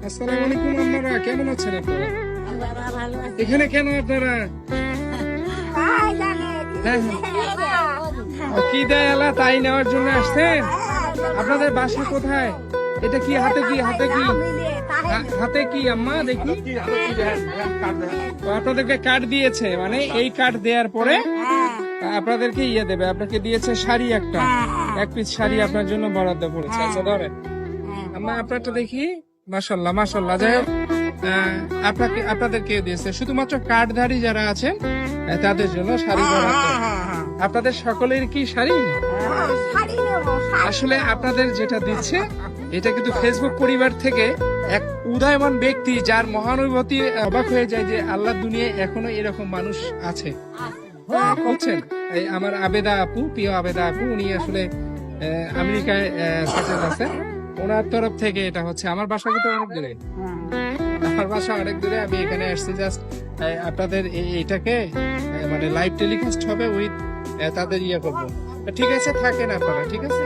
আসসালামু আলাইকুম আম্মারা, কেমন আছেন আপনারা? এখানে কেন আপনারা? কি দেয় আল্লাহ তাই নেওয়ার জন্য আসছেন? আপনাদের বাসা কোথায়? এটা কি হাতে কি হাতে কি আম্মা দেখি? আপনাদেরকে কার্ড দিয়েছে, মানে এই কার্ড দেওয়ার পরে আপনাদেরকে দেবে, আপনাকে দিয়েছে শাড়ি একটা, এক পিস শাড়ি আপনার জন্য বরাদ্দ পড়েছে। আচ্ছা ধরেন আম্মা, আপনারটা দেখি। মাশাল্লাহ মাশাল্লাহ। যাই হোক, আপনাদেরকে দিয়েছে শুধুমাত্র কার্ডধারী যারা আছেন তাদের জন্য শাড়ি বরাদ্দ। আপনাদের সকলের কি শাড়ি? আসলে আপনাদের যেটা দিচ্ছে এটা কিন্তু ফেসবুক পরিবার থেকে এক উদয়মান ব্যক্তি, যার মহানুভূতি অবাক হয়ে যায় যে আল্লাহ দুনিয়ায় এখনো এরকম মানুষ আছে। বুঝছেন, এই আমার আবেদা আপু, প্রিয় আবেদা আপু, উনি আসলে আমেরিকায় সেটেল আছেন। ওনার তরফ থেকে এটা হচ্ছে। আমার বাসা কিন্তু অনেক দূরে, আমার বাসা অনেক দূরে। আমি এখানে আসছি জাস্ট আপনাদের এইটাকে মানে লাইভ টেলিকাস্ট হবে উইথ তাদের করবো। ঠিক আছে, থাকেন আপনারা, ঠিক আছে।